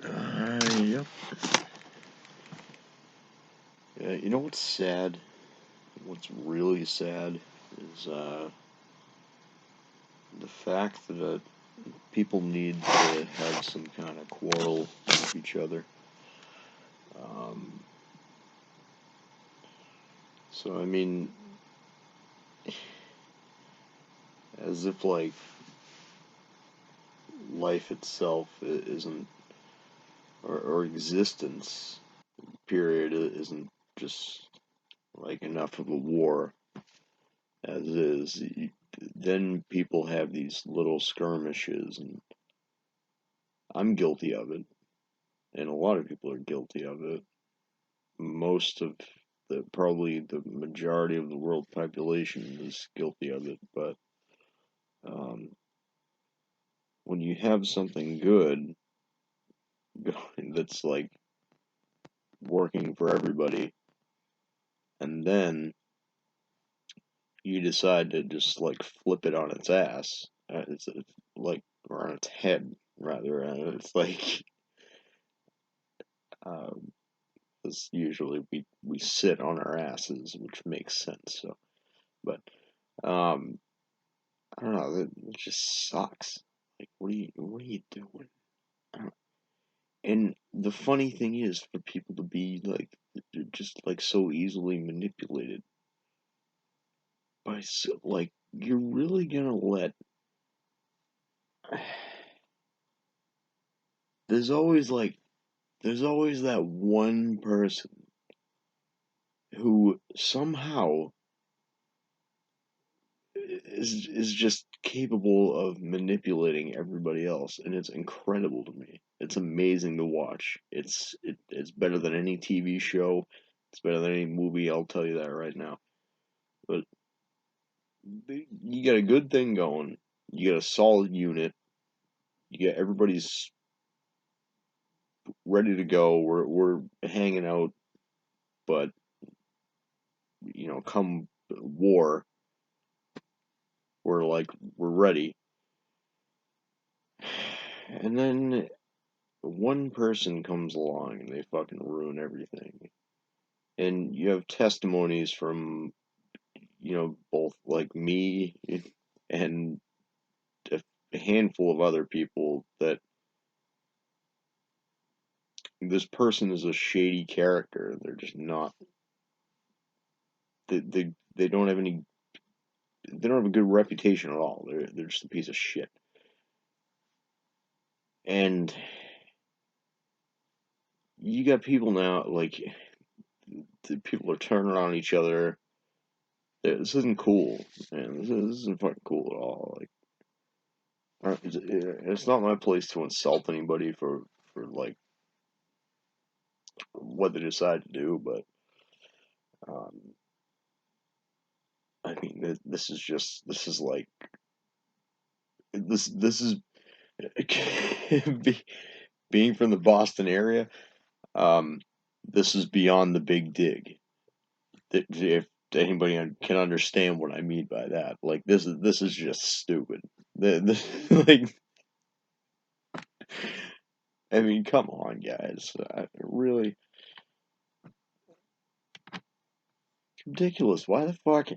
Yep. Yeah, you know what's sad? What's really sad is the fact that people need to have some kind of quarrel with each other. Um, so, I mean, as if, like, life itself isn't, or existence, period, isn't just, like, enough of a war as is. Then people have these little skirmishes, and I'm guilty of it, and a lot of people are guilty of it. Most of probably the majority of the world population is guilty of it, but um, when you have something good that's like working for everybody, and then you decide to just like flip it on its ass, it's like, or on its head rather. It's like, um, because usually we sit on our asses, which makes sense. So, but um, I don't know. It just sucks. Like, what are you doing? And the funny thing is, for people to be like, they're just like so easily manipulated by so, like, you're really gonna let. There's always like, there's always that one person who somehow is just capable of manipulating everybody else, and it's incredible to me. It's amazing to watch. It's better than any TV show. It's better than any movie. I'll tell you that right now. But you got a good thing going. You got a solid unit. You got everybody's ready to go. We're hanging out, but come war, we're ready. And then one person comes along and they fucking ruin everything. And you have testimonies from, both like me and a handful of other people that this person is a shady character. They're just not. They don't have any. They don't have a good reputation at all. They're just a piece of shit. And you got people now, like, the people are turning on each other. This isn't cool, man. This isn't fucking cool at all. Like, it's not my place to insult anybody for like what they decide to do, but um, I mean, this is like this is being from the Boston area. Um, this is beyond the big dig. If anybody can understand what I mean by that, like, this is just stupid. Like, I mean, come on, guys. Really ridiculous. Why the fuck?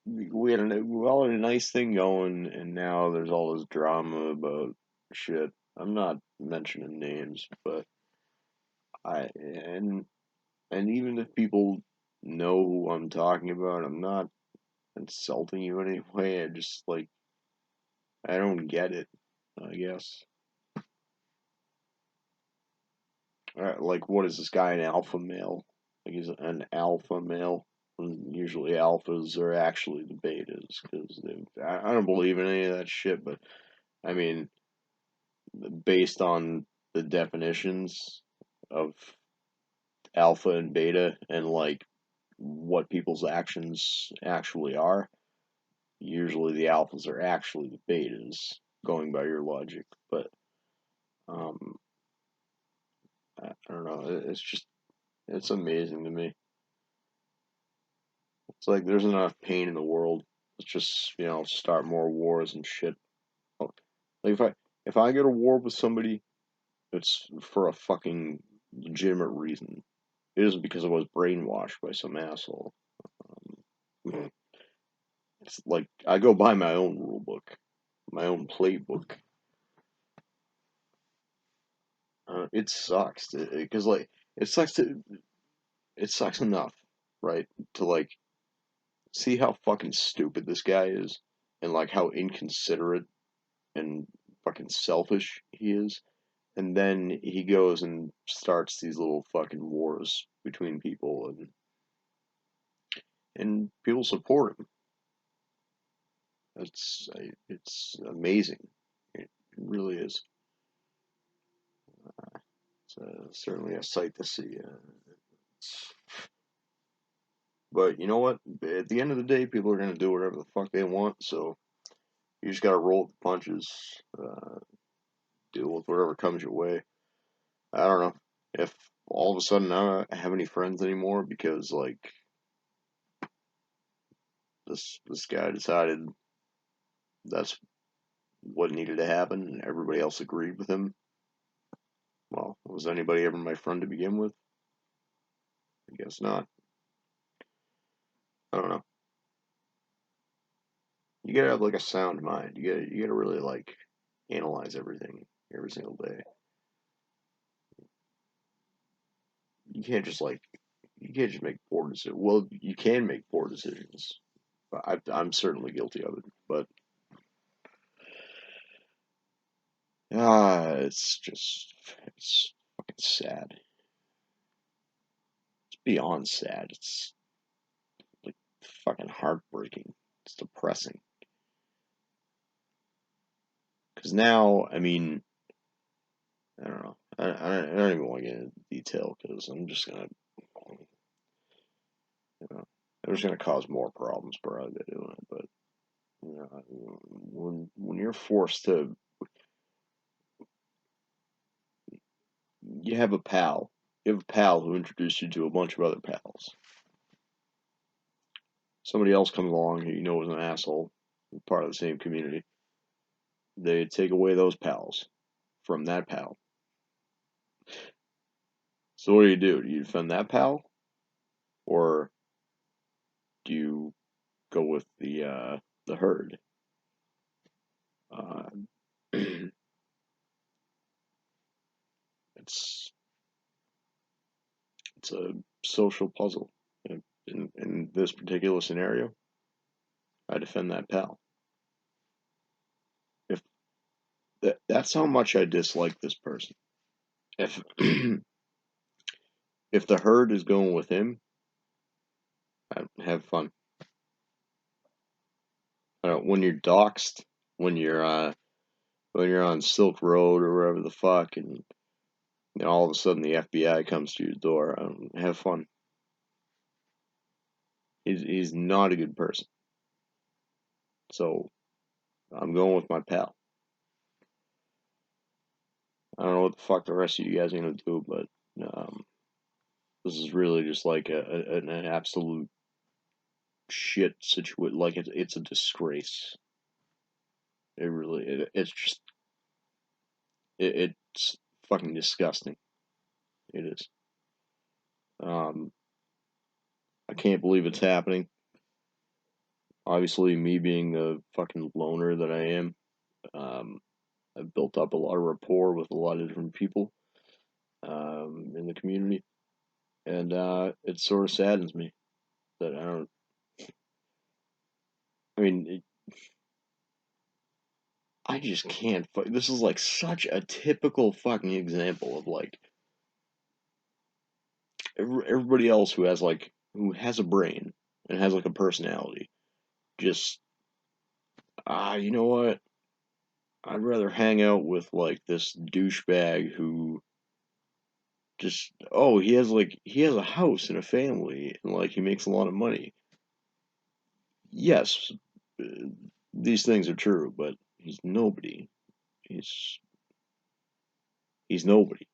We all had a nice thing going, and now there's all this drama about shit. I'm not mentioning names, but I and even if people know who I'm talking about, I'm not insulting you in any way. I just, like, I don't get it, I guess. Like, what is this guy, an alpha male? Like, he's an alpha male. And usually alphas are actually the betas, because I don't believe in any of that shit, but I mean, based on the definitions of alpha and beta and like what people's actions actually are, usually the alphas are actually the betas, going by your logic. But um, I don't know. It's just, it's amazing to me. It's like there's enough pain in the world. Let's just, start more wars and shit. Like, if I go to war with somebody, It's for a fucking legitimate reason. It isn't because I was brainwashed by some asshole. Um, it's like I go by my own rule book, my own playbook. It sucks because like it sucks to it sucks enough, right? To like see how fucking stupid this guy is and like how inconsiderate and fucking selfish he is. And then he goes and starts these little fucking wars between people and people support him. It's amazing. It really is. It's certainly a sight to see. But you know what? At the end of the day, people are gonna do whatever the fuck they want. So you just gotta roll with the punches, deal with whatever comes your way. I don't know if all of a sudden I don't have any friends anymore because like this guy decided that's what needed to happen and everybody else agreed with him. Well, was anybody ever my friend to begin with? I guess not. I don't know. You gotta have like a sound mind. You gotta really like analyze everything every single day. You can't just like you can't just make poor decisions. Well, you can make poor decisions. I'm certainly guilty of it, but it's just it's fucking sad. It's beyond sad. It's like fucking heartbreaking. It's depressing. Because now, I mean, I don't know. I don't even want to get into detail because I'm just gonna, you know, I'm just gonna cause more problems probably by doing it. But you know, when you're forced to, you have a pal, you have a pal who introduced you to a bunch of other pals. Somebody else comes along who you know is an asshole, part of the same community. They take away those pals from that pal. So what do? Do you defend that pal, or do you go with the herd? Uh, it's it's a social puzzle. In this particular scenario, I defend that pal. If that's how much I dislike this person. If if the herd is going with him, I have fun. When you're doxxed, when you're uh, when you're on Silk Road or wherever the fuck, and you know, all of a sudden the FBI comes to your door, have fun. He's not a good person. So I'm going with my pal. I don't know what the fuck the rest of you guys are gonna do, but um, this is really just like an absolute shit situation. Like it's a disgrace. It's just it's fucking disgusting. It is. Um, I can't believe it's happening. Obviously, me being the fucking loner that I am, um, I've built up a lot of rapport with a lot of different people in the community, and it sort of saddens me that I don't. I mean, I just can't. This is like such a typical fucking example of like everybody else who has a brain and has like a personality. Just you know what? I'd rather hang out with like this douchebag who just he has a house and a family and like he makes a lot of money. Yes, uh, these things are true, but he's nobody. He's he's nobody.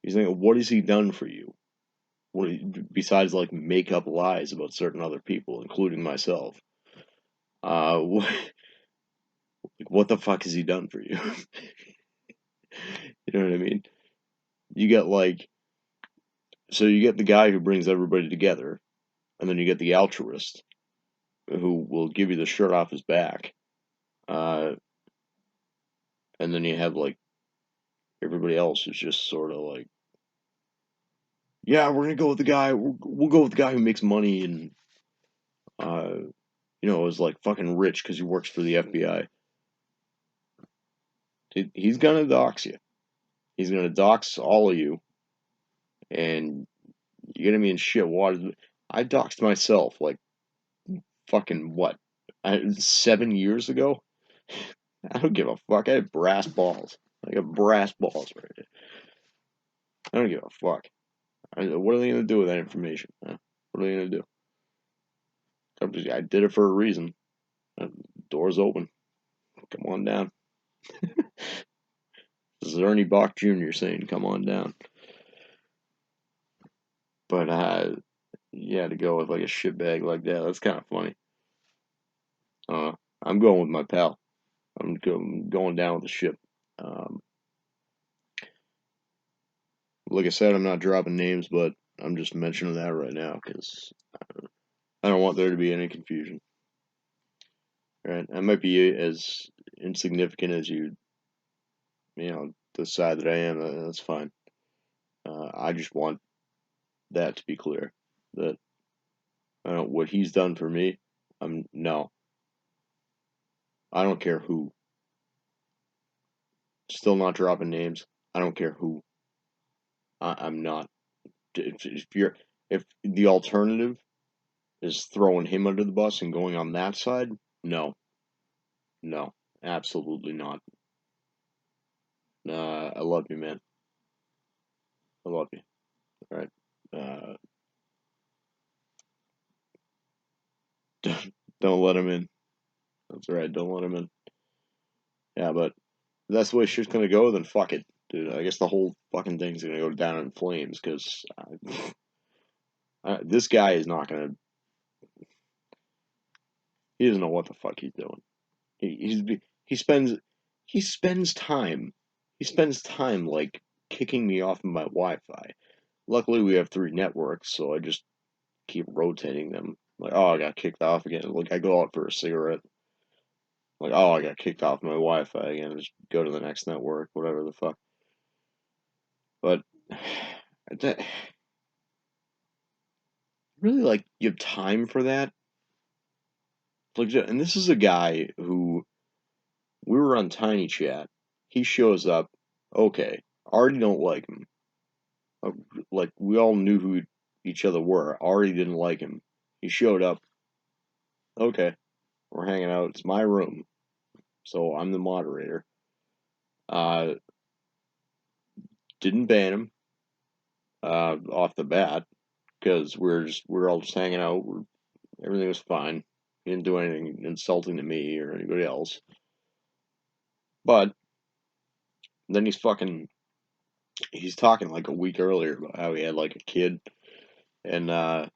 He's thinking, what has he done for you? What besides like make up lies about certain other people, including myself? What the fuck has he done for you? You know what I mean? You get like, so you get the guy who brings everybody together, and then you get the altruist who will give you the shirt off his back. Uh, and then you have like everybody else who's just sort of like, yeah, we're gonna go with the guy. We'll go with the guy who makes money and uh, is like fucking rich because he works for the FBI. He's gonna dox you. He's gonna dox all of you, and you're gonna be in shit water. I doxed myself like fucking what, 7 years ago. I don't give a fuck. I have brass balls. I got brass balls right here. I don't give a fuck. What are they gonna do with that information? Huh? What are they gonna do? I did it for a reason. Doors open. Come on down. This is Ernie Bach Jr. saying, "Come on down." But yeah, to go with like a shitbag like that, that's kind of funny. I'm going with my pal. I'm going down with the ship. Um, like I said, I'm not dropping names, but I'm just mentioning that right now because I don't want there to be any confusion. Right? I might be as insignificant as you decide that I am. That's fine. I just want that to be clear. That what he's done for me. No, I don't care who. Still not dropping names. I don't care who. I'm not. If the alternative is throwing him under the bus and going on that side, no, no, absolutely not. I love you, man. I love you. All right. Uh, don't let him in. That's right. Don't let him in. Yeah, but if that's the way shit's gonna go, then fuck it, dude. I guess the whole fucking thing's gonna go down in flames because this guy is not gonna. He doesn't know what the fuck he's doing. He spends he spends time. He spends time like kicking me off of my Wi-Fi. Luckily, we have 3 networks, so I just keep rotating them. Like, oh, I got kicked off again. Like, I go out for a cigarette. Like, oh, I got kicked off my Wi-Fi again. Just go to the next network, whatever the fuck. But that, really, like, you have time for that? Like, and this is a guy who we were on Tiny Chat. He shows up. Okay, already don't like him. Like, we all knew who each other were. Already didn't like him. He showed up. Okay, we're hanging out. It's my room, so I'm the moderator. Uh, didn't ban him off the bat because we're all just hanging out. Everything was fine. He didn't do anything insulting to me or anybody else. But then he's talking like a week earlier about how he had like a kid, and so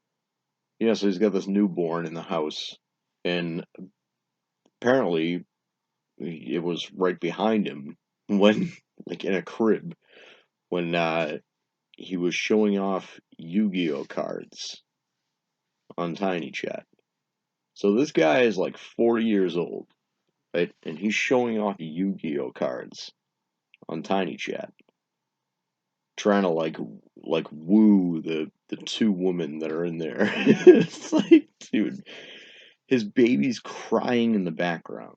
he's got this newborn in the house, and apparently it was right behind him when, like, in a crib, when he was showing off Yu-Gi-Oh cards on Tiny Chat. So this guy is like 40 years old, right? And he's showing off Yu-Gi-Oh cards on Tiny Chat, trying to like woo the 2 women that are in there. It's like, dude, his baby's crying in the background.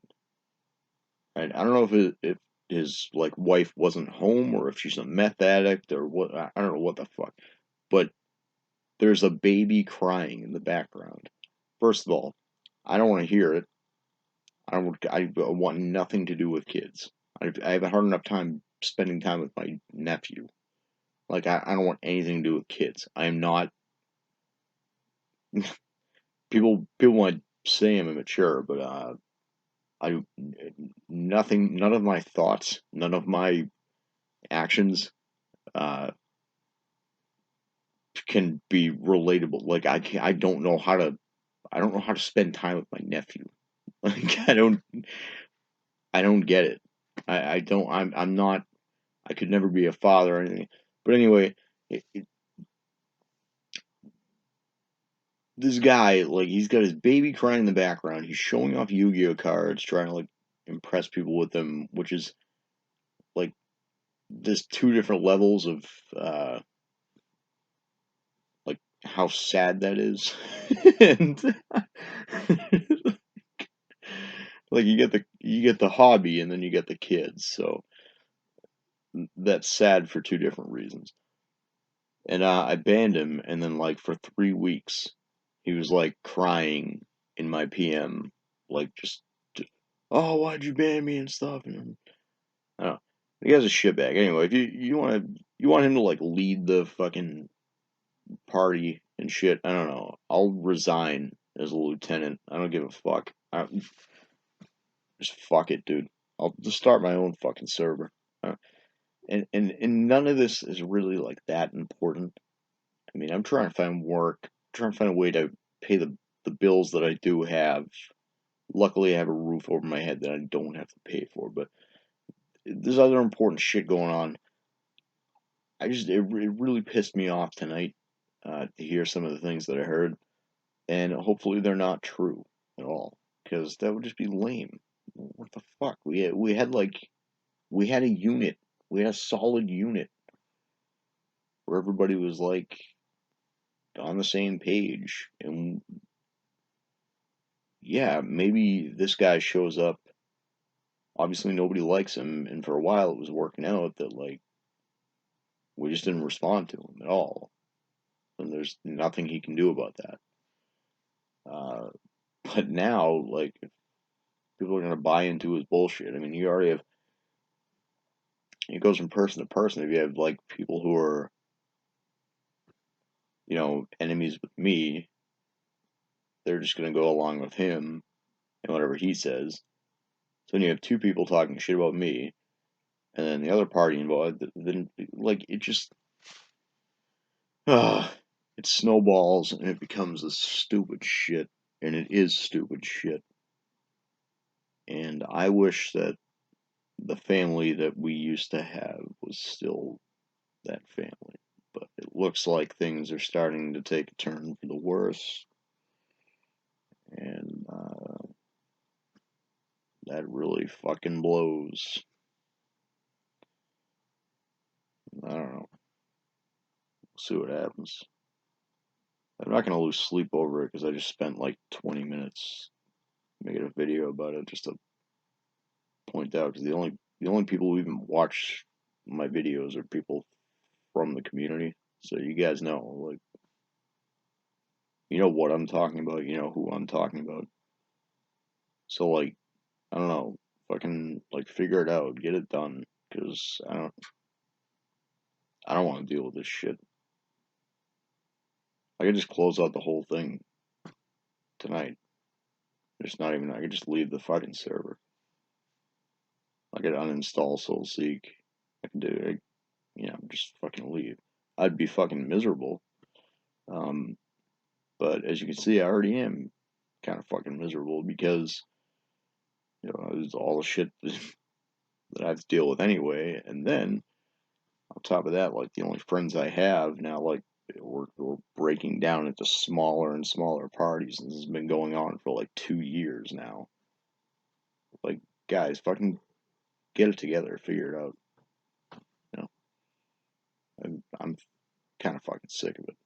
Right? I don't know if his like wife wasn't home or if she's a meth addict or what. I don't know what the fuck. But there's a baby crying in the background. First of all, I don't want to hear it. I want nothing to do with kids. I have a hard enough time spending time with my nephew. Like, I don't want anything to do with kids. I am not. People might say I'm immature, but I nothing. None of my thoughts, none of my actions, uh, can be relatable. Like, I don't know how to. I don't know how to spend time with my nephew. Like, I don't get it. I don't. I'm not. I could never be a father or anything. But anyway, this guy, like, he's got his baby crying in the background. He's showing off Yu-Gi-Oh cards, trying to like impress people with them, which is like there's two different levels of like how sad that is. And like you get the hobby and then you get the kids. So that's sad for two different reasons. And I banned him, and then like for 3 weeks, he was like crying in my PM, like just oh, why'd you ban me and stuff. And I don't know. The guy's a shitbag. Anyway, if you want him to like lead the fucking party and shit, I don't know. I'll resign as a lieutenant. I don't give a fuck. Just fuck it, dude. I'll just start my own fucking server. Uh, and none of this is really like that important. I mean, I'm trying to find work, trying to find a way to pay the bills that I do have. Luckily, I have a roof over my head that I don't have to pay for, but there's other important shit going on. It really pissed me off tonight to hear some of the things that I heard, and hopefully they're not true at all, because that would just be lame. What the fuck? We had a unit, we had a solid unit where everybody was like on the same page, and yeah, maybe this guy shows up. Obviously, nobody likes him, and for a while it was working out that like we just didn't respond to him at all, and there's nothing he can do about that. Uh, but now, like, people are gonna buy into his bullshit. I mean, you already have it goes from person to person. If you have like people who are enemies with me, they're just gonna go along with him and whatever he says. So when you have two people talking shit about me, and then the other party involved, then like it just it snowballs and it becomes this stupid shit, and it is stupid shit. And I wish that the family that we used to have was still that family. But it looks like things are starting to take a turn for the worse, and that really fucking blows. I don't know. We'll see what happens. I'm not gonna lose sleep over it because I just spent like 20 minutes making a video about it just to point out. Because the only people who even watch my videos are people from the community. So you guys know, like, you know what I'm talking about. You know who I'm talking about. So like, I don't know, fucking like figure it out, get it done. Because I don't want to deal with this shit. I could just close out the whole thing tonight. It's not even. I could just leave the fucking server. I could uninstall SoulSeek. I can do it. Just fucking leave. I'd be fucking miserable. Um, but as you can see, I already am kind of fucking miserable because there's all the shit that I have to deal with anyway, and then on top of that, like the only friends I have now, like we're breaking down into smaller and smaller parties, and this has been going on for like 2 years now. Like, guys, fucking get it together, figure it out. You know, I'm kind of fucking sick of it.